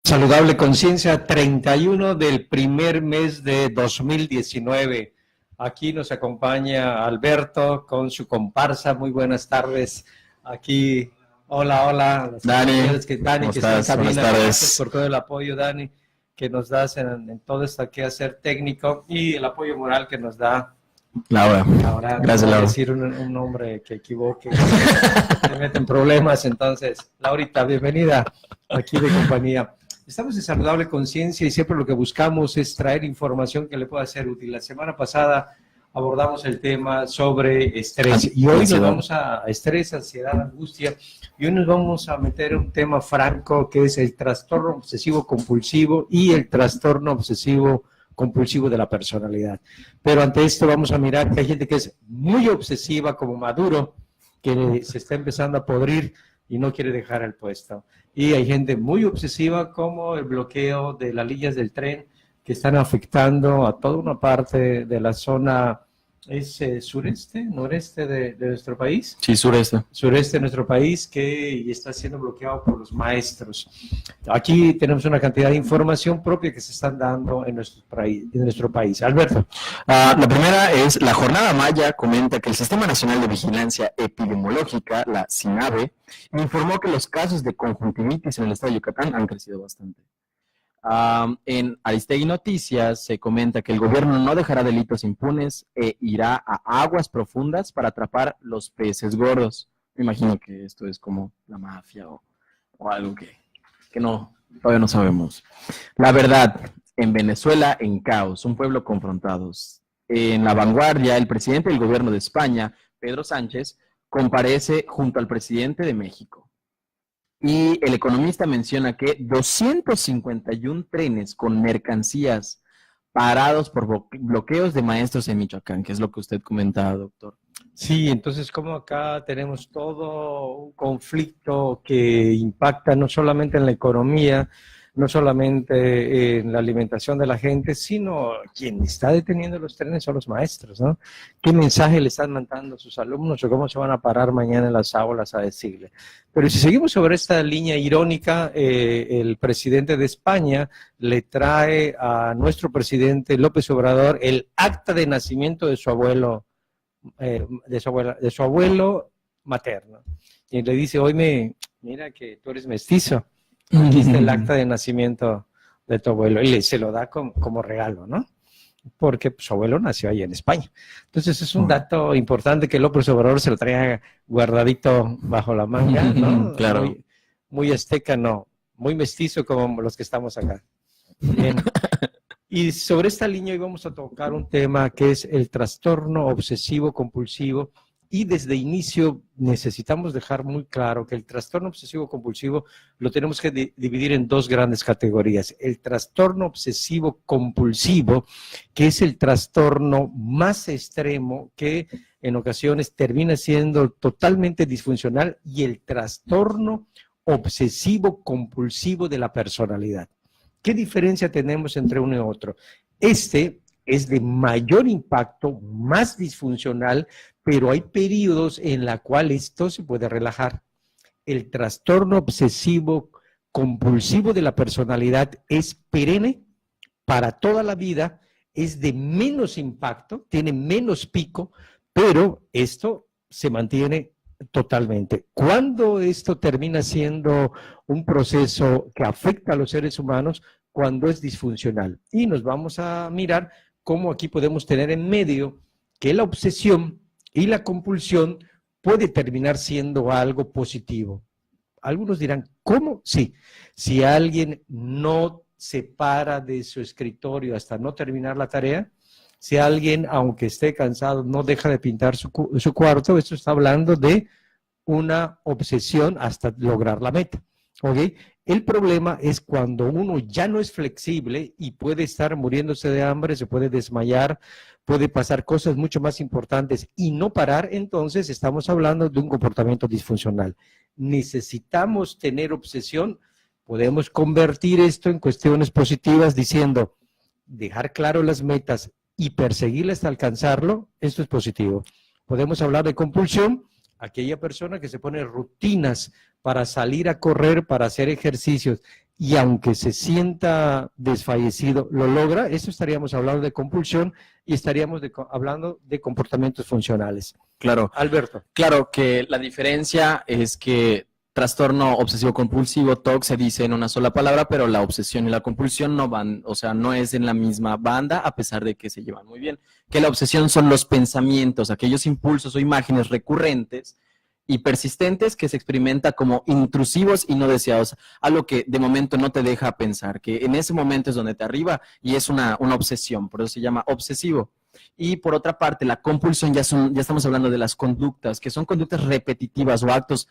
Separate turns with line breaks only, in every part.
Saludable Conciencia, 31 del primer mes de 2019. Aquí nos acompaña Alberto con su comparsa. Muy buenas tardes. Aquí, hola.
Dani,
Dani, que está en cabina.
Buenas tardes.
Gracias por todo el apoyo, Dani, que nos das en todo esto quehacer técnico y el apoyo moral que nos da
Laura. Gracias,
no
Laura.
decir un nombre que equivoque, te meten problemas. Entonces, Laurita, bienvenida aquí de compañía. Estamos en Saludable Conciencia y siempre lo que buscamos es traer información que le pueda ser útil. La semana pasada abordamos el tema sobre estrés y hoy nos vamos a estrés, ansiedad, angustia, y hoy nos vamos a meter en un tema franco que es el trastorno obsesivo compulsivo y el trastorno obsesivo compulsivo de la personalidad. Pero ante esto vamos a mirar que hay gente que es muy obsesiva como Maduro, que se está empezando a podrir y no quiere dejar el puesto. Y hay gente muy obsesiva como el bloqueo de las líneas del tren que están afectando a toda una parte de la zona, ¿es sureste, noreste de nuestro país?
Sí, sureste.
Sureste de nuestro país, que está siendo bloqueado por los maestros. Aquí tenemos una cantidad de información propia que se están dando en nuestro país. Alberto.
La primera es, la Jornada Maya comenta que el Sistema Nacional de Vigilancia Epidemiológica, la SINAVE, informó que los casos de conjuntivitis en el estado de Yucatán han crecido bastante. En Aristegui Noticias se comenta que el gobierno no dejará delitos impunes e irá a aguas profundas para atrapar los peces gordos. Me imagino que esto es como la mafia o algo que no, todavía no sabemos. La Verdad, en Venezuela en caos, un pueblo confrontados. En La Vanguardia, el presidente del gobierno de España, Pedro Sánchez, comparece junto al presidente de México. Y el Economista menciona que 251 trenes con mercancías parados por bloqueos de maestros en Michoacán, que es lo que usted comentaba, doctor.
Sí, entonces como acá tenemos todo un conflicto que impacta no solamente en la economía, no solamente en la alimentación de la gente, sino quien está deteniendo los trenes son los maestros, ¿no? ¿Qué mensaje le están mandando a sus alumnos o cómo se van a parar mañana en las aulas a decirle? Pero si seguimos sobre esta línea irónica, el presidente de España le trae a nuestro presidente López Obrador el acta de nacimiento de su abuelo, de su abuelo materno. Y le dice, oye, mira que tú eres mestizo. Aquí está el acta de nacimiento de tu abuelo y se lo da como regalo, ¿no? Porque su abuelo nació ahí en España. Entonces es un dato importante que López Obrador se lo traía guardadito bajo la manga, ¿no?
Claro.
Muy azteca, no, muy mestizo como los que estamos acá. Bien. Y sobre esta línea hoy vamos a tocar un tema que es el trastorno obsesivo compulsivo. Y desde inicio necesitamos dejar muy claro que el trastorno obsesivo compulsivo lo tenemos que dividir en dos grandes categorías. El trastorno obsesivo compulsivo, que es el trastorno más extremo que en ocasiones termina siendo totalmente disfuncional, y el trastorno obsesivo compulsivo de la personalidad. ¿Qué diferencia tenemos entre uno y otro? Este es de mayor impacto, más disfuncional, pero hay periodos en los cuales esto se puede relajar. El trastorno obsesivo compulsivo de la personalidad es perenne para toda la vida, es de menos impacto, tiene menos pico, pero esto se mantiene totalmente. ¿Cuándo esto termina siendo un proceso que afecta a los seres humanos? Cuando es disfuncional. Y nos vamos a mirar cómo aquí podemos tener en medio que la obsesión y la compulsión puede terminar siendo algo positivo. Algunos dirán, ¿cómo? Sí, si alguien no se para de su escritorio hasta no terminar la tarea, si alguien, aunque esté cansado, no deja de pintar su cuarto, esto está hablando de una obsesión hasta lograr la meta. ¿Ok? El problema es cuando uno ya no es flexible y puede estar muriéndose de hambre, se puede desmayar, puede pasar cosas mucho más importantes y no parar, entonces estamos hablando de un comportamiento disfuncional. Necesitamos tener obsesión, podemos convertir esto en cuestiones positivas diciendo, dejar claro las metas y perseguirlas hasta alcanzarlo, esto es positivo. Podemos hablar de compulsión, aquella persona que se pone rutinas para salir a correr, para hacer ejercicios y aunque se sienta desfallecido, lo logra, eso estaríamos hablando de compulsión y estaríamos hablando de comportamientos funcionales.
Claro.
Alberto.
Claro que la diferencia es que trastorno obsesivo compulsivo, TOC, se dice en una sola palabra, pero la obsesión y la compulsión no van, o sea, no es en la misma banda, a pesar de que se llevan muy bien. Que la obsesión son los pensamientos, aquellos impulsos o imágenes recurrentes y persistentes que se experimenta como intrusivos y no deseados, algo que de momento no te deja pensar, que en ese momento es donde te arriba y es una obsesión, por eso se llama obsesivo. Y por otra parte, la compulsión ya estamos hablando de las conductas, que son conductas repetitivas o actos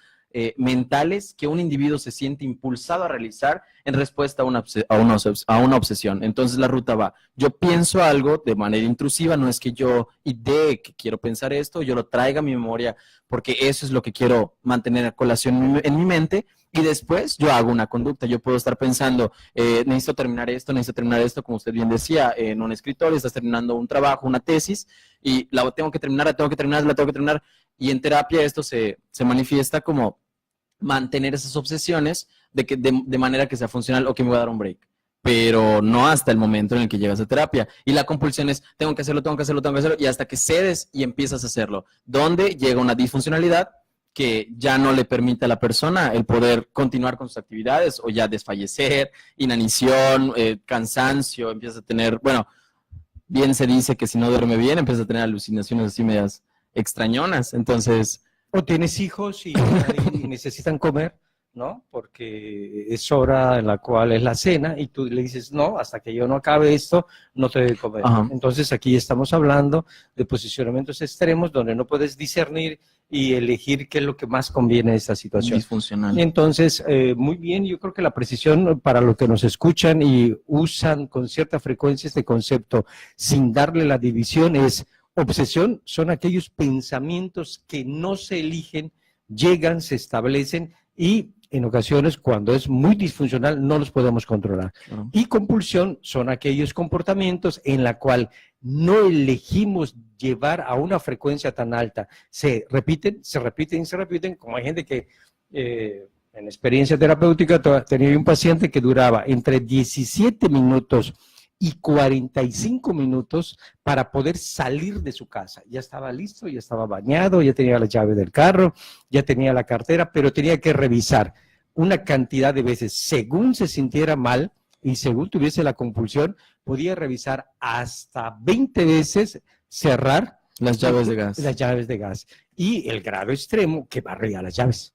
mentales que un individuo se siente impulsado a realizar en respuesta a una obsesión. Entonces la ruta va, yo pienso algo de manera intrusiva, no es que yo idee que quiero pensar esto, yo lo traiga a mi memoria porque eso es lo que quiero mantener a colación en mi mente, y después yo hago una conducta. Yo puedo estar pensando, necesito terminar esto, como usted bien decía, en un escritorio, estás terminando un trabajo, una tesis, y la tengo que terminar, y en terapia esto se manifiesta como mantener esas obsesiones de manera que sea funcional. Ok, me voy a dar un break, pero no hasta el momento en el que llegas a terapia. Y la compulsión es, tengo que hacerlo, y hasta que cedes y empiezas a hacerlo, donde llega una disfuncionalidad que ya no le permite a la persona el poder continuar con sus actividades, o ya desfallecer, inanición, cansancio, empieza a tener, bueno, bien se dice que si no duerme bien, empieza a tener alucinaciones así medias extrañonas. Entonces,
o tienes hijos y necesitan comer, ¿no? Porque es hora en la cual es la cena y tú le dices, no, hasta que yo no acabe esto, no te doy de comer.
Ajá.
Entonces aquí estamos hablando de posicionamientos extremos donde no puedes discernir y elegir qué es lo que más conviene en esta situación.
Disfuncional.
Entonces, muy bien, yo creo que la precisión para los que nos escuchan y usan con cierta frecuencia este concepto sin darle la división es: obsesión son aquellos pensamientos que no se eligen, llegan, se establecen y en ocasiones, cuando es muy disfuncional, no los podemos controlar.
Claro.
Y compulsión son aquellos comportamientos en la cual no elegimos llevar a una frecuencia tan alta. Se repiten, como hay gente que en experiencia terapéutica tenía un paciente que duraba entre 17 minutos y 45 minutos para poder salir de su casa. Ya estaba listo, ya estaba bañado, ya tenía la llave del carro, ya tenía la cartera, pero tenía que revisar una cantidad de veces. Según se sintiera mal y según tuviese la compulsión, podía revisar hasta 20 veces, cerrar
las llaves de gas.
Las llaves de gas. Y el grado extremo que barría las llaves.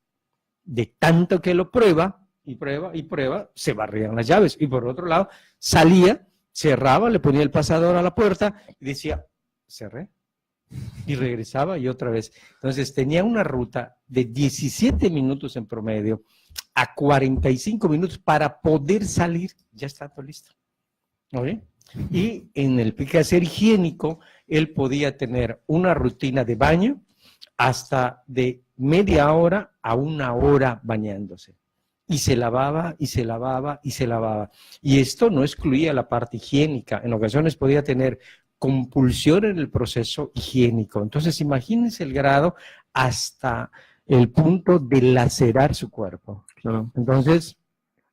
De tanto que lo prueba, se barrían las llaves. Y por otro lado, salía, cerraba, le ponía el pasador a la puerta y decía, cerré. Y regresaba y otra vez. Entonces tenía una ruta de 17 minutos en promedio a 45 minutos para poder salir, ya está todo listo. ¿Okay? Y en el quehacer higiénico, él podía tener una rutina de baño hasta de media hora a una hora bañándose. Y se lavaba, y se lavaba, y se lavaba. Y esto no excluía la parte higiénica. En ocasiones podía tener compulsión en el proceso higiénico. Entonces, imagínense el grado hasta el punto de lacerar su cuerpo.
Claro.
Entonces,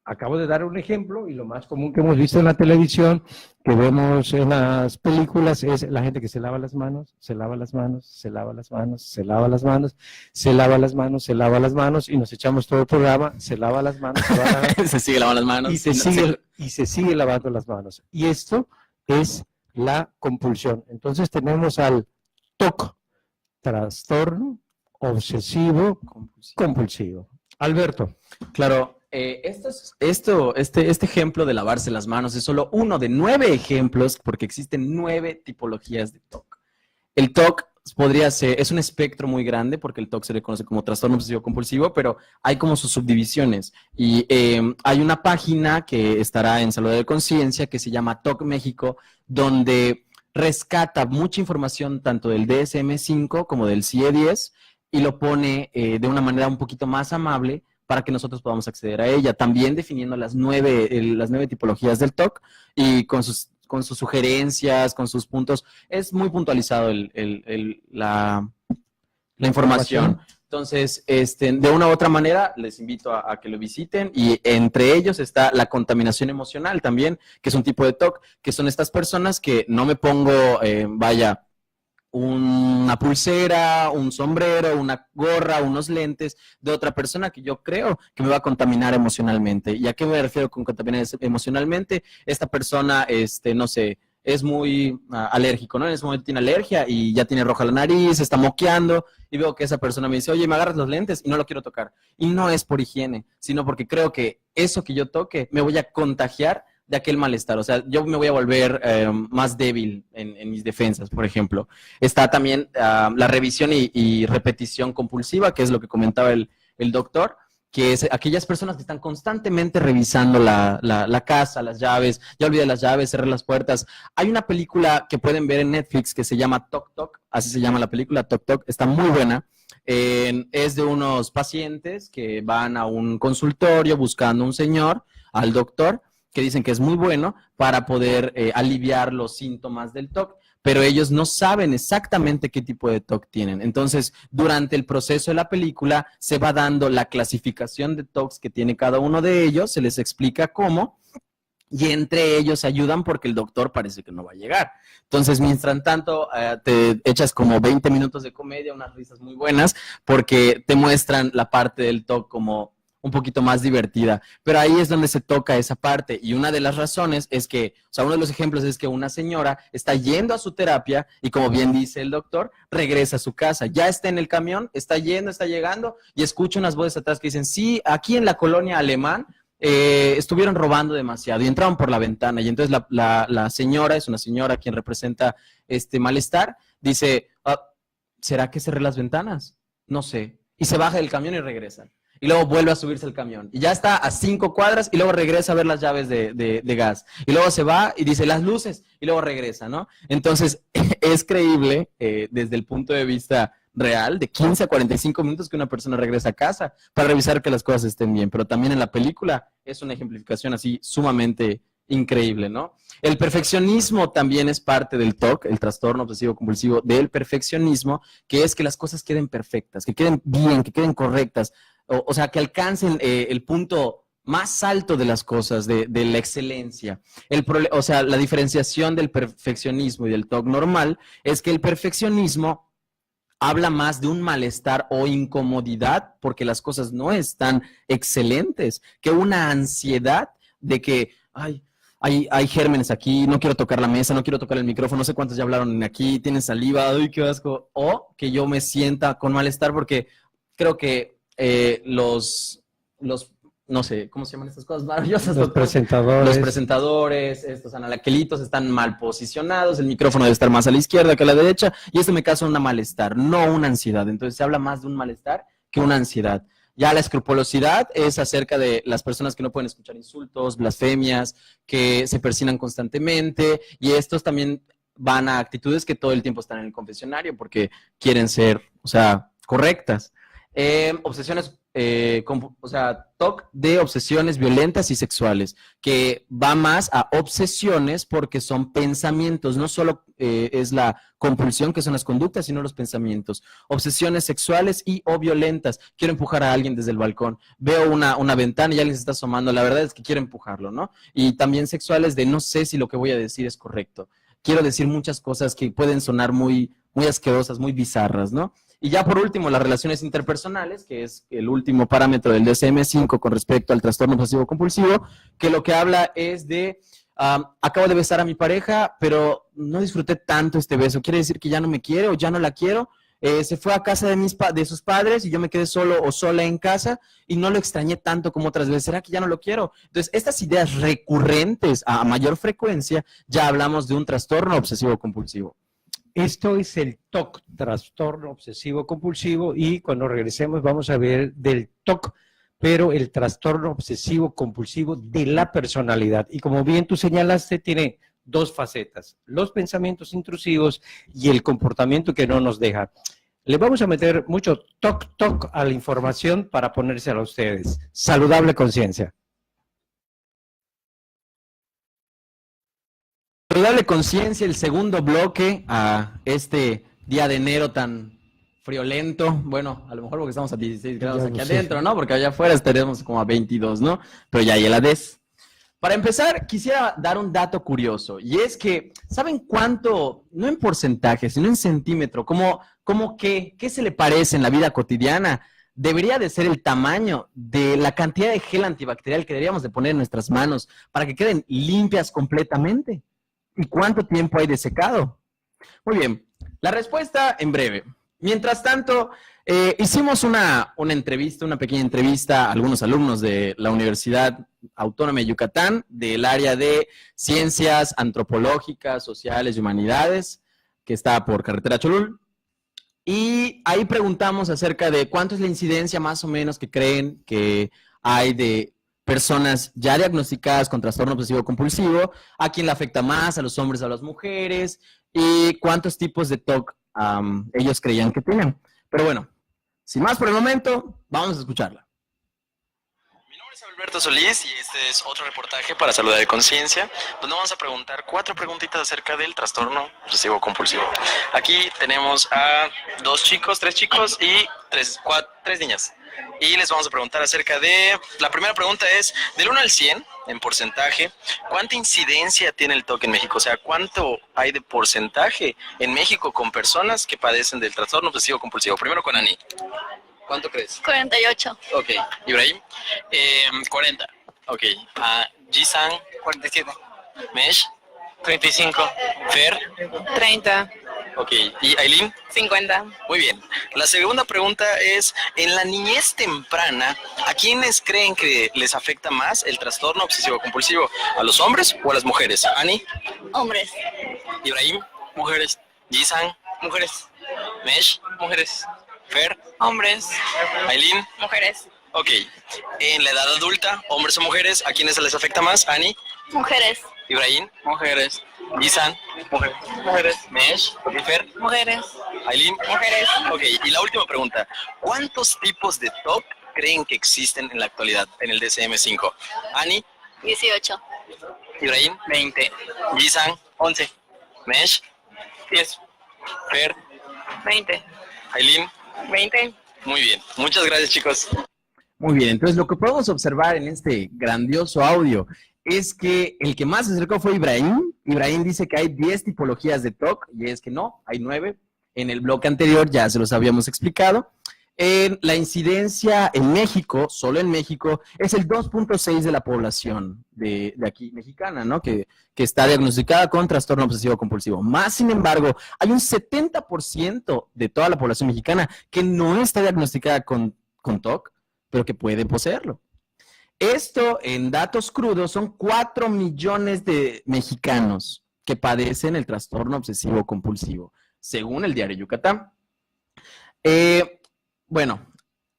acabo de dar un ejemplo, y lo más común que hemos visto en la televisión, que vemos en las películas, es la gente que se lava las manos, se lava las manos, se lava las manos, se lava las manos, se lava las manos, se lava las manos, y nos echamos todo el programa, se lava las manos, se lava las manos,
se sigue lavando las manos.
Y se sigue lavando las manos. Y esto es la compulsión. Entonces tenemos al TOC, trastorno obsesivo compulsivo. Alberto.
Claro. Este ejemplo de lavarse las manos es solo uno de 9 ejemplos, porque existen 9 tipologías de TOC. El TOC podría ser, es un espectro muy grande, porque el TOC se le conoce como trastorno obsesivo compulsivo, pero hay como sus subdivisiones. Y hay una página que estará en Salud de Conciencia que se llama TOC México, donde rescata mucha información tanto del DSM-5 como del CIE-10 y lo pone de una manera un poquito más amable para que nosotros podamos acceder a ella, también definiendo las 9 tipologías del TOC y con sus sugerencias, con sus puntos. Es muy puntualizado la información, Entonces, de una u otra manera, les invito a que lo visiten y entre ellos está la contaminación emocional también, que es un tipo de TOC, que son estas personas que no me pongo, una pulsera, un sombrero, una gorra, unos lentes de otra persona que yo creo que me va a contaminar emocionalmente. ¿Y a qué me refiero con contaminar emocionalmente? Esta persona, no sé, es muy alérgico, ¿no? En ese momento tiene alergia y ya tiene roja la nariz, está moqueando y veo que esa persona me dice, oye, me agarras los lentes y no lo quiero tocar. Y no es por higiene, sino porque creo que eso que yo toque me voy a contagiar de aquel malestar. O sea, yo me voy a volver más débil en mis defensas, por ejemplo. Está también la revisión y repetición compulsiva, que es lo que comentaba el doctor, que es aquellas personas que están constantemente revisando la casa, las llaves, ya olvidé las llaves, cerré las puertas. Hay una película que pueden ver en Netflix que se llama Toc Toc, así se llama la película, Toc Toc, está muy buena. Es de unos pacientes que van a un consultorio buscando un señor, al doctor, que dicen que es muy bueno para poder aliviar los síntomas del TOC, pero ellos no saben exactamente qué tipo de TOC tienen. Entonces, durante el proceso de la película se va dando la clasificación de TOCs que tiene cada uno de ellos, se les explica cómo, y entre ellos ayudan porque el doctor parece que no va a llegar. Entonces, mientras tanto, te echas como 20 minutos de comedia, unas risas muy buenas, porque te muestran la parte del TOC como un poquito más divertida, pero ahí es donde se toca esa parte, y una de las razones es que, o sea, uno de los ejemplos es que una señora está yendo a su terapia y como bien dice el doctor, regresa a su casa, ya está en el camión, está yendo, está llegando y escucha unas voces atrás que dicen, sí, aquí en la colonia alemán estuvieron robando demasiado y entraron por la ventana, y entonces la señora, es una señora quien representa este malestar, dice, ¿será que cerré las ventanas? No sé, y se baja del camión y regresa. Y luego vuelve a subirse al camión. Y ya está a 5 cuadras y luego regresa a ver las llaves de gas. Y luego se va y dice las luces y luego regresa, ¿no? Entonces, es creíble desde el punto de vista real de 15 a 45 minutos que una persona regresa a casa para revisar que las cosas estén bien. Pero también en la película es una ejemplificación así sumamente increíble, ¿no? El perfeccionismo también es parte del TOC, el trastorno obsesivo compulsivo del perfeccionismo, que es que las cosas queden perfectas, que queden bien, que queden correctas. O sea, que alcancen el punto más alto de las cosas, de la excelencia. O sea, la diferenciación del perfeccionismo y del TOC normal es que el perfeccionismo habla más de un malestar o incomodidad porque las cosas no están excelentes, que una ansiedad de que, ay, hay gérmenes aquí, no quiero tocar la mesa, no quiero tocar el micrófono, no sé cuántos ya hablaron aquí, tienen saliva, ay, qué asco. O que yo me sienta con malestar porque creo que no sé, ¿cómo se llaman estas cosas maravillosas?
Los presentadores.
Los presentadores, estos analaquelitos están mal posicionados, el micrófono debe estar más a la izquierda que a la derecha, y esto me causa un malestar, no una ansiedad. Entonces se habla más de un malestar que una ansiedad. Ya la escrupulosidad es acerca de las personas que no pueden escuchar insultos, blasfemias, que se persignan constantemente, y estos también van a actitudes que todo el tiempo están en el confesionario porque quieren ser, o sea, correctas. Obsesiones, o sea, TOC de obsesiones violentas y sexuales, que va más a obsesiones porque son pensamientos, no solo es la compulsión, que son las conductas, sino los pensamientos. Obsesiones sexuales y o violentas, quiero empujar a alguien desde el balcón, veo una ventana y alguien se está asomando, la verdad es que quiero empujarlo, ¿no? Y también sexuales de no sé si lo que voy a decir es correcto. Quiero decir muchas cosas que pueden sonar muy, muy asquerosas, muy bizarras, ¿no? Y ya por último, las relaciones interpersonales, que es el último parámetro del DSM-5 con respecto al trastorno obsesivo compulsivo, que lo que habla es de, acabo de besar a mi pareja, pero no disfruté tanto este beso. ¿Quiere decir que ya no me quiere o ya no la quiero? Se fue a casa de sus padres y yo me quedé solo o sola en casa y no lo extrañé tanto como otras veces. ¿Será que ya no lo quiero? Entonces, estas ideas recurrentes a mayor frecuencia, ya hablamos de un trastorno obsesivo compulsivo.
Esto es el TOC, trastorno obsesivo compulsivo, y cuando regresemos vamos a ver del TOC, pero el trastorno obsesivo compulsivo de la personalidad. Y como bien tú señalaste, tiene dos facetas, los pensamientos intrusivos y el comportamiento que no nos deja. Le vamos a meter mucho TOC a la información para ponérsela a ustedes. Saludable conciencia.
Saludable conciencia, el segundo bloque a este día de enero tan friolento. Bueno, a lo mejor porque estamos a 16 grados
Ya
aquí
lo sé.
adentro, ¿no? Porque allá afuera estaríamos como a 22, ¿no? Pero ya hay heladez. Para empezar, quisiera dar un dato curioso, y es que, ¿saben cuánto, no en porcentaje, sino en centímetro, qué se le parece en la vida cotidiana? Debería de ser el tamaño de la cantidad de gel antibacterial que deberíamos de poner en nuestras manos para que queden limpias completamente. ¿Y cuánto tiempo hay de secado? Muy bien, la respuesta en breve. Mientras tanto, hicimos una entrevista, una pequeña entrevista a algunos alumnos de la Universidad Autónoma de Yucatán, del área de Ciencias Antropológicas, Sociales y Humanidades, que está por Carretera Cholul. Y ahí preguntamos acerca de cuánto es la incidencia más o menos que creen que hay de personas ya diagnosticadas con trastorno obsesivo compulsivo, a quién le afecta más, a los hombres o a las mujeres, y cuántos tipos de TOC ellos creían que tenían. Pero bueno, sin más por el momento, vamos a escucharla.
Mi nombre es Alberto Solís y este es otro reportaje para Salud de Conciencia, donde vamos a preguntar 4 preguntitas acerca del trastorno obsesivo compulsivo. Aquí tenemos a 3 chicos y 3 niñas. Y les vamos a preguntar acerca de... La primera pregunta es, del 1 al 100, en porcentaje, ¿cuánta incidencia tiene el TOC en México? O sea, ¿cuánto hay de porcentaje en México con personas que padecen del trastorno obsesivo compulsivo? Primero con Ani. ¿Cuánto crees?
48.
Ok. Ibrahim. 40. Ok. Jisan.
47.
Mesh.
35.
Fer.
30.
Ok. ¿Y Aileen?
50.
Muy bien. La segunda pregunta es, en la niñez temprana, ¿a quiénes creen que les afecta más el trastorno obsesivo compulsivo? ¿A los hombres o a las mujeres? Ani.
Hombres.
Ibrahim.
Mujeres.
Jisan.
Mujeres.
Mesh.
Mujeres.
Fer.
Hombres.
Aileen.
Mujeres.
Ok. En la edad adulta, hombres o mujeres, ¿a quiénes se les afecta más? Ani.
Mujeres.
Ibrahim.
Mujeres.
Jisan.
Mujeres. Mujeres.
Mesh. Y Fer.
Mujeres.
Aileen.
Mujeres.
Ok, y la última pregunta. ¿Cuántos tipos de TOC creen que existen en la actualidad en el DSM-5? Ani,
18.
Ibrahim,
20.
Jisan,
11.
Mesh,
10.
Fer,
20.
Aileen.
20.
Muy bien. Muchas gracias, chicos.
Muy bien, entonces lo que podemos observar en este grandioso audio es que el que más se acercó fue Ibrahim. Ibrahim dice que hay 10 tipologías de TOC, y es que no, hay 9. En el bloque anterior ya se los habíamos explicado. La incidencia en México, solo en México, es el 2.6 de la población de aquí mexicana, ¿no? Que está diagnosticada con trastorno obsesivo compulsivo. Más sin embargo, hay un 70% de toda la población mexicana que no está diagnosticada con TOC, pero que puede poseerlo. Esto, en datos crudos, son 4 millones de mexicanos que padecen el trastorno obsesivo compulsivo, según el Diario Yucatán. Bueno,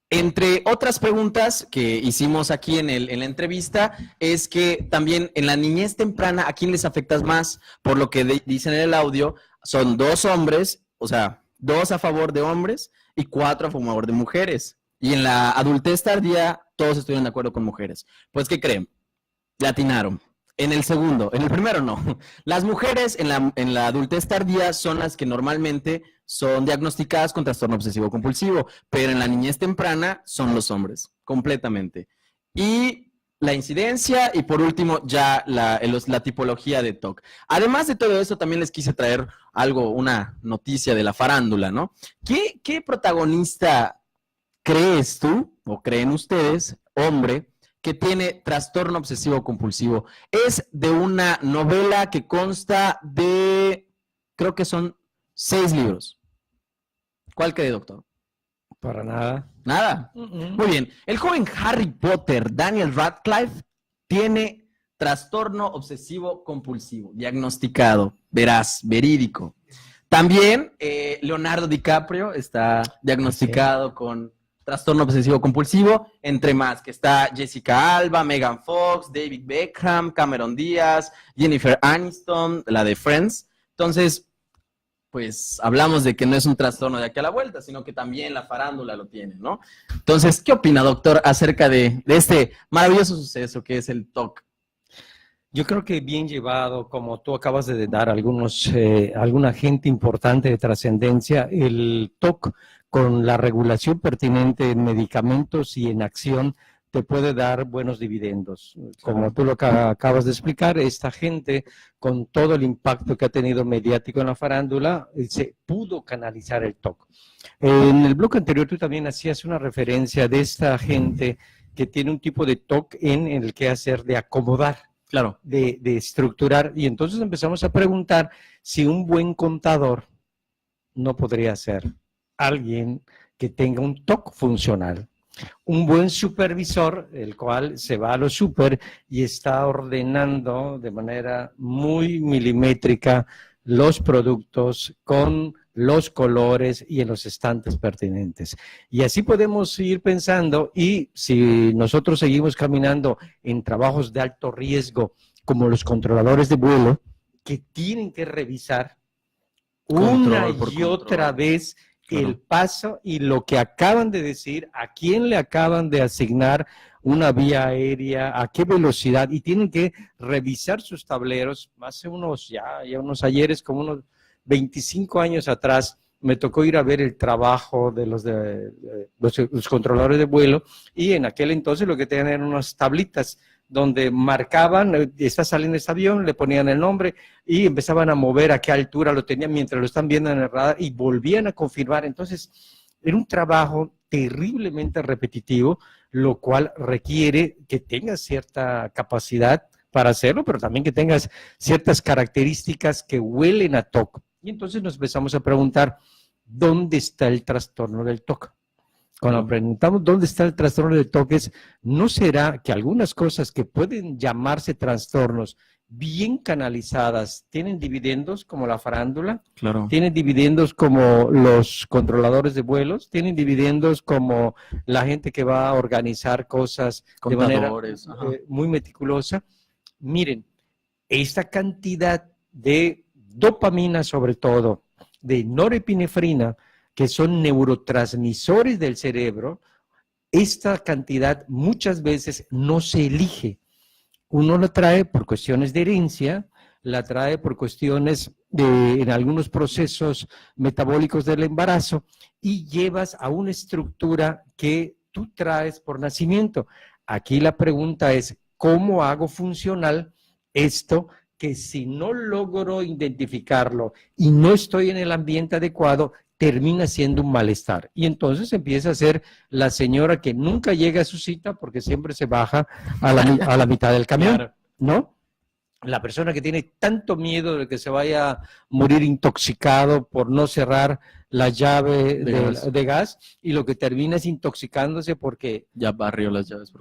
entre otras preguntas que hicimos aquí en la entrevista, es que también en la niñez temprana, ¿a quién les afecta más? Por lo que dicen en el audio, son 2 hombres, o sea, 2 a favor de hombres y 4 a favor de mujeres. Y en la adultez tardía, todos estuvieron de acuerdo con mujeres. Pues, ¿qué creen? Le atinaron. En el segundo, en el primero no. Las mujeres en la adultez tardía son las que normalmente son diagnosticadas con trastorno obsesivo compulsivo, pero en la niñez temprana son los hombres, completamente. Y la incidencia y por último ya la tipología de TOC. Además de todo eso, también les quise traer una noticia de la farándula, ¿no? ¿Qué protagonista crees tú o creen ustedes, hombre, que tiene trastorno obsesivo compulsivo? Es de una novela que consta de, creo que son 6 libros. ¿Cuál cree, doctor?
Para nada.
Nada. Muy bien. El joven Harry Potter, Daniel Radcliffe, tiene trastorno obsesivo compulsivo, diagnosticado, veraz, verídico. También Leonardo DiCaprio está diagnosticado con trastorno obsesivo compulsivo, entre más, que está Jessica Alba, Megan Fox, David Beckham, Cameron Díaz, Jennifer Aniston, la de Friends. Entonces, pues hablamos de que no es un trastorno de aquí a la vuelta, sino que también la farándula lo tiene, ¿no? Entonces, ¿qué opina, doctor, acerca de este maravilloso suceso que es el TOC?
Yo creo que bien llevado, como tú acabas de dar alguna gente importante de trascendencia, el TOC con la regulación pertinente en medicamentos y en acción, te puede dar buenos dividendos. Como tú lo acabas de explicar, esta gente, con todo el impacto que ha tenido mediático en la farándula, se pudo canalizar el TOC. En el bloque anterior tú también hacías una referencia de esta gente que tiene un tipo de TOC en el quehacer de acomodar,
Claro.
de estructurar, y entonces empezamos a preguntar si un buen contador no podría ser alguien que tenga un TOC funcional. Un buen supervisor, el cual se va a lo super y está ordenando de manera muy milimétrica los productos con los colores y en los estantes pertinentes. Y así podemos ir pensando, y si nosotros seguimos caminando en trabajos de alto riesgo, como los controladores de vuelo, que tienen que revisar una y otra vez el paso y lo que acaban de decir, a quién le acaban de asignar una vía aérea, a qué velocidad, y tienen que revisar sus tableros. Hace unos ayeres, como unos 25 años atrás, me tocó ir a ver el trabajo de los controladores de vuelo, y en aquel entonces lo que tenían eran unas tablitas donde marcaban, está saliendo este avión, le ponían el nombre y empezaban a mover a qué altura lo tenían mientras lo están viendo en el radar y volvían a confirmar. Entonces, era un trabajo terriblemente repetitivo, lo cual requiere que tengas cierta capacidad para hacerlo, pero también que tengas ciertas características que huelen a TOC. Y entonces nos empezamos a preguntar, ¿dónde está el trastorno del TOC? Cuando preguntamos dónde está el trastorno del TOC, ¿no será que algunas cosas que pueden llamarse trastornos bien canalizadas tienen dividendos como la farándula?
Claro.
Tienen dividendos como los controladores de vuelos, tienen dividendos como la gente que va a organizar cosas de manera muy meticulosa. Miren, esta cantidad de dopamina, sobre todo, de norepinefrina, que son neurotransmisores del cerebro, esta cantidad muchas veces no se elige. Uno la trae por cuestiones de herencia, la trae por cuestiones en algunos procesos metabólicos del embarazo, y llevas a una estructura que tú traes por nacimiento. Aquí la pregunta es, ¿cómo hago funcional esto que si no logro identificarlo y no estoy en el ambiente adecuado, termina siendo un malestar? Y entonces empieza a ser la señora que nunca llega a su cita porque siempre se baja a la mitad del camión, claro, ¿no? La persona que tiene tanto miedo de que se vaya a morir intoxicado por no cerrar la llave de gas, y lo que termina es intoxicándose porque
ya barrió las llaves.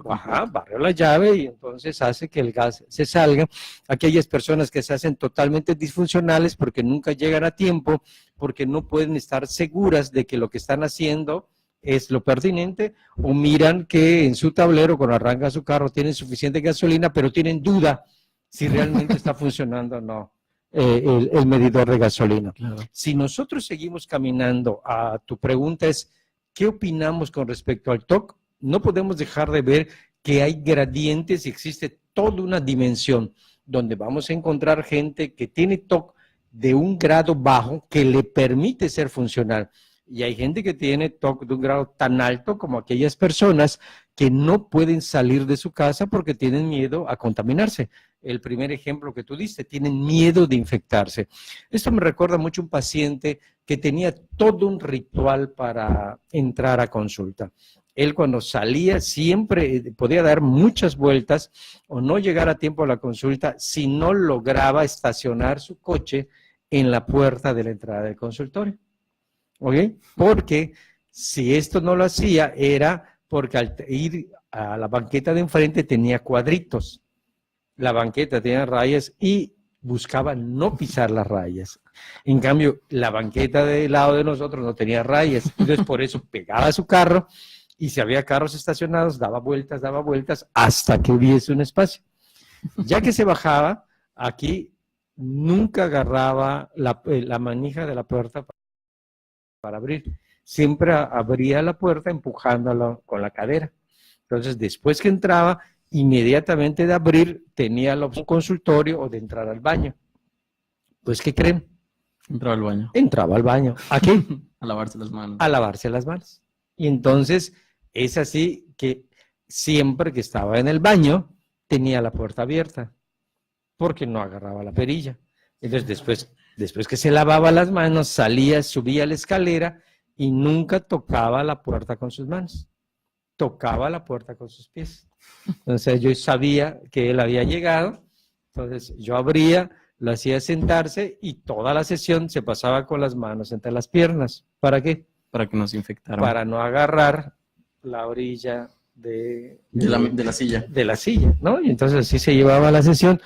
Barrió la llave y entonces hace que el gas se salga. Aquellas personas que se hacen totalmente disfuncionales porque nunca llegan a tiempo, porque no pueden estar seguras de que lo que están haciendo es lo pertinente, o miran que en su tablero cuando arranca su carro tienen suficiente gasolina, pero tienen duda si realmente está funcionando o no el medidor de gasolina. Claro. Si nosotros seguimos caminando, tu pregunta es, ¿qué opinamos con respecto al TOC? No podemos dejar de ver que hay gradientes y existe toda una dimensión donde vamos a encontrar gente que tiene TOC de un grado bajo que le permite ser funcional. Y hay gente que tiene TOC de un grado tan alto como aquellas personas que no pueden salir de su casa porque tienen miedo a contaminarse. El primer ejemplo que tú diste, tienen miedo de infectarse. Esto me recuerda mucho a un paciente que tenía todo un ritual para entrar a consulta. Él cuando salía siempre podía dar muchas vueltas o no llegar a tiempo a la consulta si no lograba estacionar su coche en la puerta de la entrada del consultorio. ¿Ok? Porque si esto no lo hacía era porque al ir a la banqueta de enfrente tenía cuadritos. La banqueta tenía rayas y buscaba no pisar las rayas. En cambio, la banqueta del lado de nosotros no tenía rayas. Entonces, por eso pegaba su carro y si había carros estacionados, daba vueltas hasta que hubiese un espacio. Ya que se bajaba, aquí nunca agarraba la manija de la puerta para abrir. Siempre abría la puerta empujándolo con la cadera. Entonces, después que entraba, inmediatamente de abrir, tenía la opción consultorio o de entrar al baño. Pues, ¿qué creen?
Entraba al baño.
Entraba al baño. ¿A qué?
A lavarse las manos.
A lavarse las manos. Y entonces es así que siempre que estaba en el baño tenía la puerta abierta porque no agarraba la perilla. Entonces después que se lavaba las manos, salía, subía la escalera y nunca tocaba la puerta con sus manos. Tocaba la puerta con sus pies. Entonces yo sabía que él había llegado, entonces yo abría, lo hacía sentarse y toda la sesión se pasaba con las manos entre las piernas. ¿Para qué?
Para que nos infectaran.
Para no agarrar la orilla de
la silla.
De la silla, ¿no? Y entonces así se llevaba la sesión.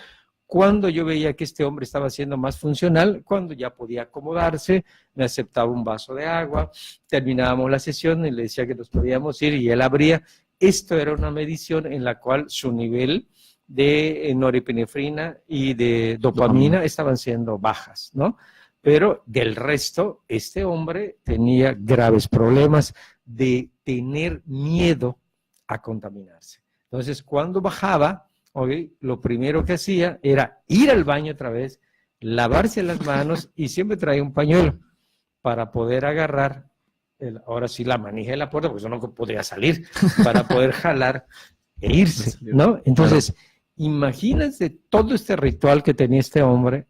Cuando yo veía que este hombre estaba siendo más funcional, cuando ya podía acomodarse, me aceptaba un vaso de agua, terminábamos la sesión y le decía que nos podíamos ir y él abría. Esto era una medición en la cual su nivel de norepinefrina y de dopamina estaban siendo bajas, ¿no? Pero del resto, este hombre tenía graves problemas de tener miedo a contaminarse. Entonces, cuando bajaba, lo primero que hacía era ir al baño otra vez, lavarse las manos y siempre traía un pañuelo para poder agarrar, ahora sí, la manija de la puerta, porque eso no podría salir, para poder jalar e irse, ¿no? Entonces, imagínense todo este ritual que tenía este hombre,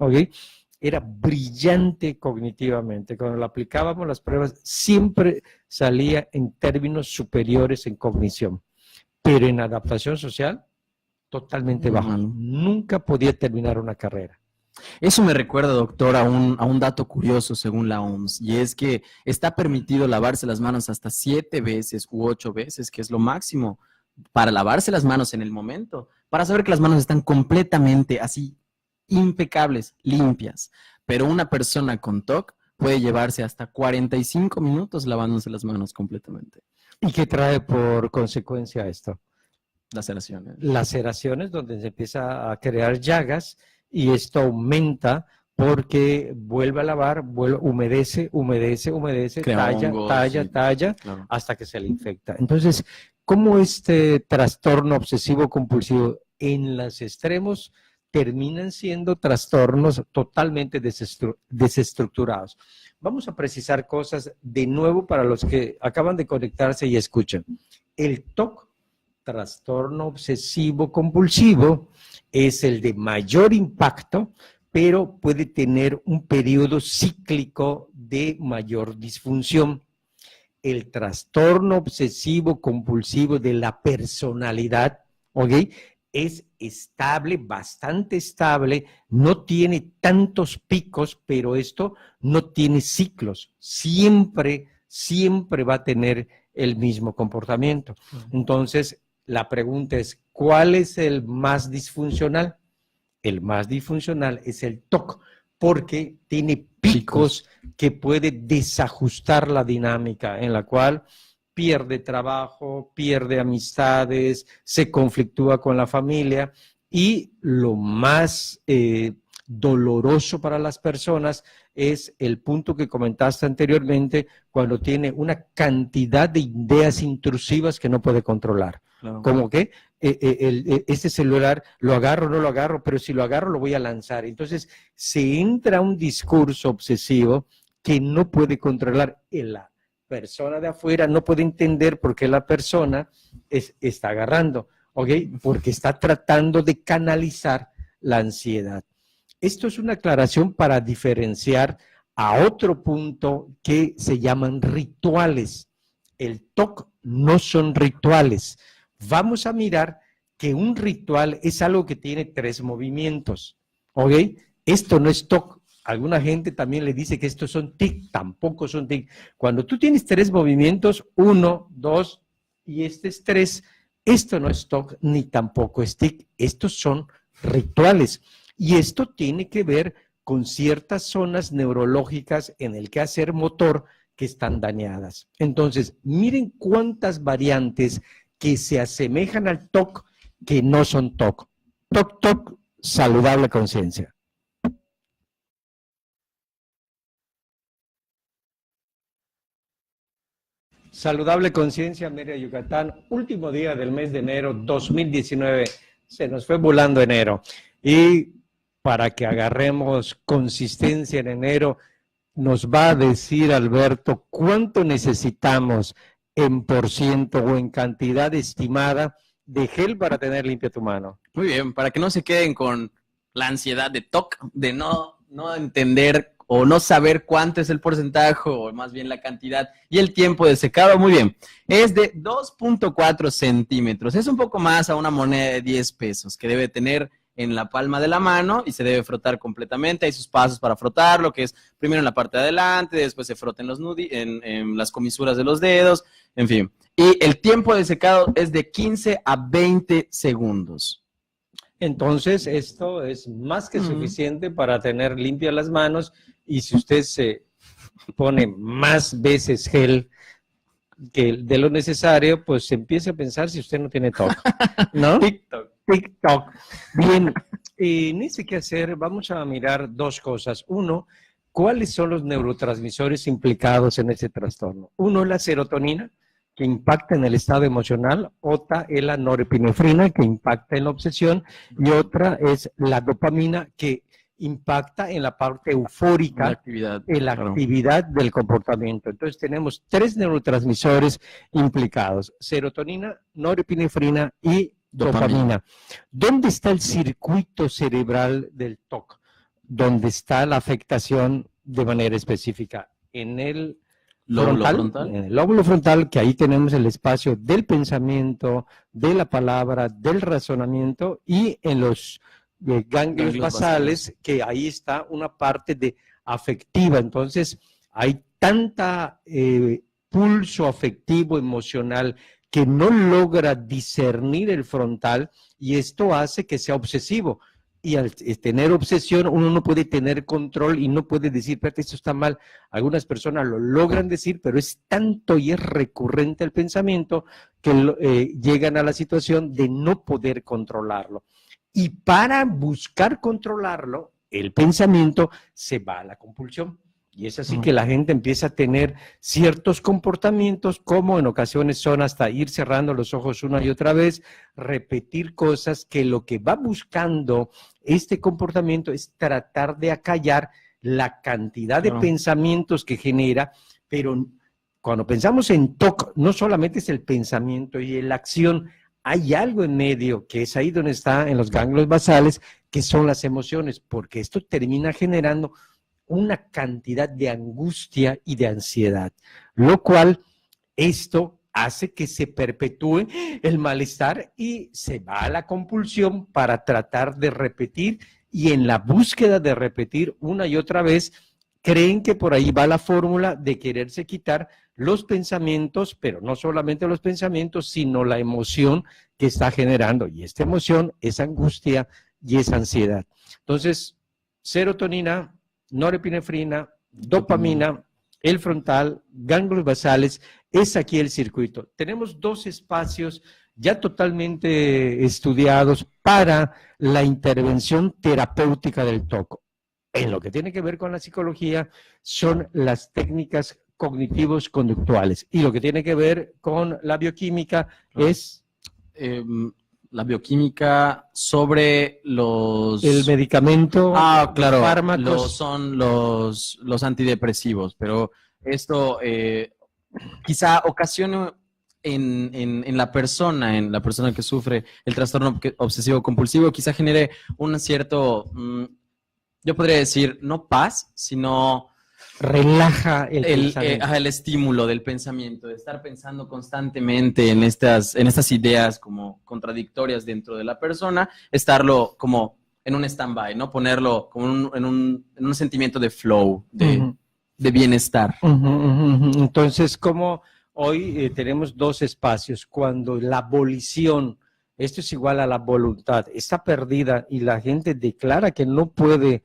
era brillante cognitivamente. Cuando lo aplicábamos las pruebas, siempre salía en términos superiores en cognición, pero en adaptación social, totalmente bajo. Nunca podía terminar una carrera.
Eso me recuerda, doctor, a un dato curioso según la OMS, y es que está permitido lavarse las manos hasta 7 veces u 8 veces, que es lo máximo para lavarse las manos en el momento, para saber que las manos están completamente así, impecables, limpias. Pero una persona con TOC puede llevarse hasta 45 minutos lavándose las manos completamente.
¿Y qué trae por consecuencia esto?
Laceraciones.
Laceraciones, donde se empieza a crear llagas y esto aumenta porque vuelve a lavar, humedece,
Crea
talla,
hongos,
talla,
sí,
talla,
claro.
hasta que se le infecta. Entonces, ¿cómo este trastorno obsesivo compulsivo en los extremos terminan siendo trastornos totalmente desestructurados? Vamos a precisar cosas de nuevo para los que acaban de conectarse y escuchan. El TOC, trastorno obsesivo compulsivo, es el de mayor impacto, pero puede tener un periodo cíclico de mayor disfunción. El trastorno obsesivo compulsivo de la personalidad, es estable, bastante estable, no tiene tantos picos, pero esto no tiene ciclos. Siempre va a tener el mismo comportamiento. Entonces, la pregunta es, ¿cuál es el más disfuncional? El más disfuncional es el TOC, porque tiene picos que puede desajustar la dinámica, en la cual pierde trabajo, pierde amistades, se conflictúa con la familia, y lo más doloroso para las personas es el punto que comentaste anteriormente, cuando tiene una cantidad de ideas intrusivas que no puede controlar. Claro. Como que este celular lo agarro, no lo agarro, pero si lo agarro lo voy a lanzar. Entonces se entra un discurso obsesivo que no puede controlar. La persona de afuera no puede entender por qué la persona está agarrando, porque está tratando de canalizar la ansiedad. Esto es una aclaración para diferenciar a otro punto que se llaman rituales. El TOC no son rituales. Vamos a mirar que un ritual es algo que tiene 3 movimientos, Esto no es TOC. Alguna gente también le dice que estos son TIC, tampoco son TIC. Cuando tú tienes 3 movimientos, 1, 2 y este es 3, esto no es TOC ni tampoco es TIC. Estos son rituales. Y esto tiene que ver con ciertas zonas neurológicas en el quehacer motor que están dañadas. Entonces, miren cuántas variantes que se asemejan al TOC que no son TOC. TOC, saludable conciencia. Saludable conciencia, Mérida, Yucatán. Último día del mes de enero 2019. Se nos fue volando enero. Y para que agarremos consistencia en enero, nos va a decir, Alberto, cuánto necesitamos en porciento o en cantidad estimada de gel para tener limpia tu mano.
Muy bien, para que no se queden con la ansiedad de TOC, de no entender o no saber cuánto es el porcentaje o más bien la cantidad y el tiempo de secado. Muy bien, es de 2.4 centímetros. Es un poco más a una moneda de 10 pesos que debe tener en la palma de la mano y se debe frotar completamente. Hay sus pasos para frotarlo, que es primero en la parte de adelante, después se frota en los en las comisuras de los dedos, en fin. Y el tiempo de secado es de 15 a 20 segundos.
Entonces, esto es más que suficiente para tener limpias las manos, y si usted se pone más veces gel que de lo necesario, pues se empieza a pensar si usted no tiene TOC, ¿no? TikTok. Bien, en ese quehacer vamos a mirar dos cosas. Uno, ¿cuáles son los neurotransmisores implicados en ese trastorno? Uno es la serotonina, que impacta en el estado emocional. Otra es la norepinefrina, que impacta en la obsesión, y otra es la dopamina, que impacta en la parte eufórica, en la actividad del comportamiento. Entonces tenemos tres neurotransmisores implicados: serotonina, norepinefrina y dopamina. ¿Dónde está el circuito cerebral del TOC? ¿Dónde está la afectación de manera específica? En el frontal, en el lóbulo frontal, que ahí tenemos el espacio del pensamiento, de la palabra, del razonamiento, y en los ganglios basales, que ahí está una parte de afectiva. Entonces hay tanta pulso afectivo, emocional, que no logra discernir el frontal, y esto hace que sea obsesivo. Y al tener obsesión, uno no puede tener control y no puede decir, espérate, esto está mal. Algunas personas lo logran decir, pero es tanto y es recurrente el pensamiento que llegan a la situación de no poder controlarlo. Y para buscar controlarlo, el pensamiento se va a la compulsión. Y es así que la gente empieza a tener ciertos comportamientos, como en ocasiones son hasta ir cerrando los ojos una y otra vez, repetir cosas, que lo que va buscando este comportamiento es tratar de acallar la cantidad de pensamientos que genera. Pero cuando pensamos en TOC, no solamente es el pensamiento y la acción, hay algo en medio, que es ahí donde está en los ganglios basales, que son las emociones, porque esto termina generando una cantidad de angustia y de ansiedad, lo cual esto hace que se perpetúe el malestar y se va a la compulsión para tratar de repetir, y en la búsqueda de repetir una y otra vez, creen que por ahí va la fórmula de quererse quitar los pensamientos, pero no solamente los pensamientos, sino la emoción que está generando, y esta emoción es angustia y es ansiedad. Entonces, serotonina, norepinefrina, dopamina, el frontal, ganglios basales, es aquí el circuito. Tenemos dos espacios ya totalmente estudiados para la intervención terapéutica del TOC. En lo que tiene que ver con la psicología son las técnicas cognitivos conductuales, y lo que tiene que ver con la bioquímica es
la bioquímica sobre
el medicamento,
claro,
los fármacos.
son los antidepresivos, pero esto quizá ocasiona en la persona que sufre el trastorno obsesivo compulsivo, quizá genere un cierto, yo podría decir, no paz, sino
relaja el
estímulo del pensamiento, de estar pensando constantemente en estas ideas como contradictorias dentro de la persona, estarlo como en un stand-by, ¿no? Ponerlo como en un sentimiento de flow, de bienestar.
Entonces, como hoy tenemos dos espacios, cuando la volición, esto es igual a la voluntad, está perdida y la gente declara que no puede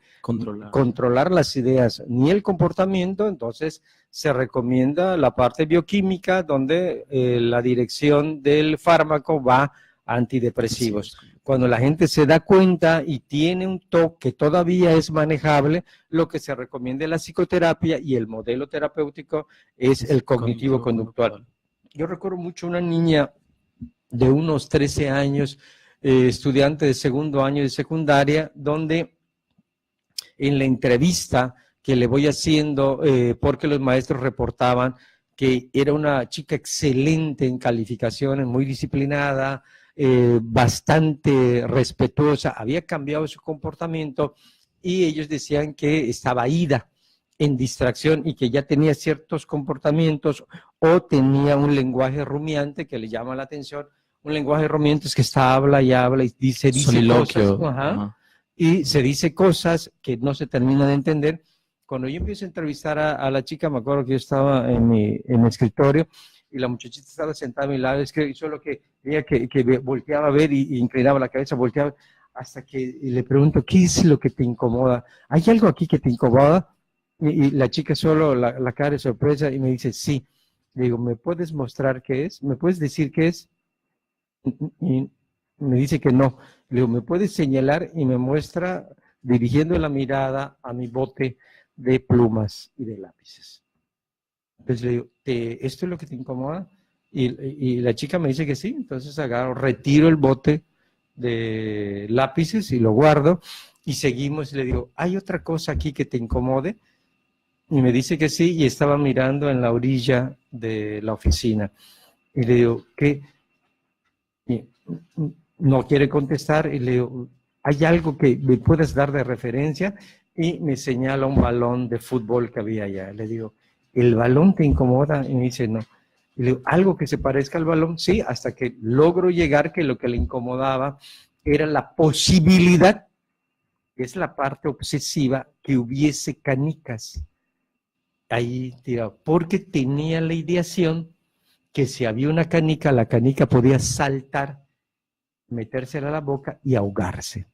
controlar las ideas ni el comportamiento, entonces se recomienda la parte bioquímica, donde la dirección del fármaco va a antidepresivos. Cuando la gente se da cuenta y tiene un TOC que todavía es manejable, lo que se recomienda es la psicoterapia, y el modelo terapéutico es el cognitivo-conductual. Yo recuerdo mucho una niña de unos 13 años, estudiante de segundo año de secundaria, donde en la entrevista que le voy haciendo porque los maestros reportaban que era una chica excelente en calificaciones, muy disciplinada, bastante respetuosa, había cambiado su comportamiento y ellos decían que estaba ida en distracción y que ya tenía ciertos comportamientos o tenía un lenguaje rumiante que le llama la atención. Un lenguaje rumiante es que está habla y dice
Soliloquio.
cosas,
Ajá.
y se dice cosas que no se termina de entender. Cuando yo empiezo a entrevistar a la chica, me acuerdo que yo estaba en mi escritorio y la muchachita estaba sentada a mi lado, es que solo que veía que volteaba a ver y inclinaba la cabeza, volteaba, hasta que le pregunto, ¿qué es lo que te incomoda? ¿Hay algo aquí que te incomoda? Y la chica solo la cara de sorpresa y me dice, sí. Le digo, ¿me puedes mostrar qué es? ¿Me puedes decir qué es? Y me dice que no. Le digo, ¿me puedes señalar? Y me muestra dirigiendo la mirada a mi bote de plumas y de lápices. Entonces le digo, ¿esto es lo que te incomoda? Y la chica me dice que sí. Entonces agarro, retiro el bote de lápices y lo guardo y seguimos. Y le digo, ¿hay otra cosa aquí que te incomode? Y me dice que sí, y estaba mirando en la orilla de la oficina. Y le digo, ¿qué? Y no quiere contestar, y le digo, ¿hay algo que me puedas dar de referencia? Y me señala un balón de fútbol que había allá. Le digo, ¿el balón te incomoda? Y me dice, no. Y le digo, ¿algo que se parezca al balón? Sí, hasta que logro llegar que lo que le incomodaba era la posibilidad, que es la parte obsesiva, que hubiese canicas ahí tirado, porque tenía la ideación que si había una canica, la canica podía saltar, metérsela a la boca y ahogarse.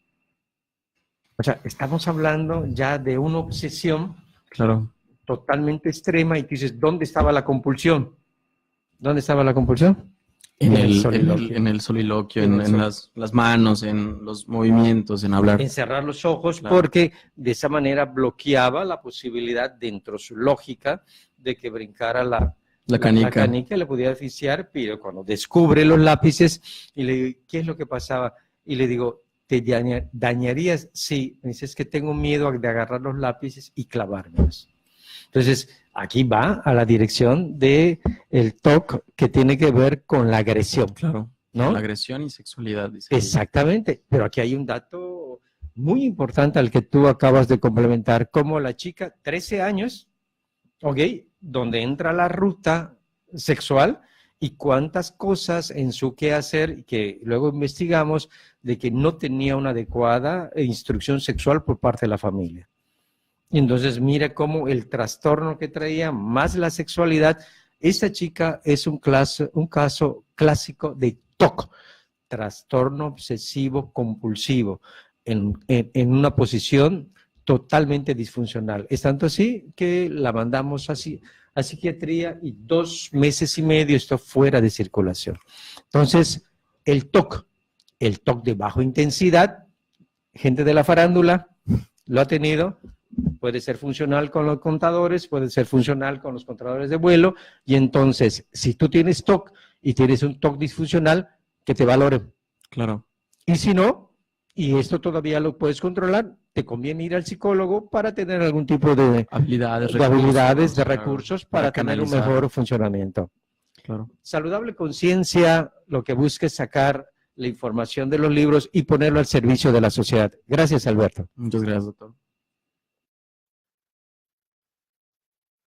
O sea, estamos hablando ya de una obsesión
Claro.
totalmente extrema y tú dices, ¿dónde estaba la compulsión? ¿Dónde estaba la compulsión?
En
el
el
soliloquio.
en el soliloquio,
En el
en las manos, en los movimientos, en hablar.
En cerrar los ojos,
Claro.
porque de esa manera bloqueaba la posibilidad dentro de su lógica de que brincara la
canica.
le podía asfixiar, pero cuando descubre los lápices y le digo, ¿qué es lo que pasaba? Y le digo, ¿te dañarías? Sí, me dice, es que tengo miedo de agarrar los lápices y clavármelos. Entonces, aquí va a la dirección de el TOC que tiene que ver con la agresión.
Claro.
¿No?
La agresión y sexualidad. Dice.
Exactamente, pero aquí hay un dato muy importante al que tú acabas de complementar, como la chica, 13 años, ¿ok? Donde entra la ruta sexual y cuántas cosas en su quehacer que luego investigamos de que no tenía una adecuada instrucción sexual por parte de la familia. Y entonces mira cómo el trastorno que traía más la sexualidad, esta chica es un caso clásico de TOC, trastorno obsesivo compulsivo, en una posición totalmente disfuncional. Es tanto así que la mandamos así a psiquiatría y 2 meses y medio está fuera de circulación. Entonces, el TOC de baja intensidad, gente de la farándula lo ha tenido, puede ser funcional con los contadores, puede ser funcional con los controladores de vuelo, y entonces, si tú tienes TOC y tienes un TOC disfuncional, que te valoren.
Claro.
Y si no, y esto todavía lo puedes controlar, te conviene ir al psicólogo para tener algún tipo de
Habilidades,
recursos para tener un
canalizar.
mejor funcionamiento.
Claro.
Saludable Conciencia, lo que busca es sacar la información de los libros y ponerlo al servicio de la sociedad. Gracias, Alberto.
Muchas gracias, doctor.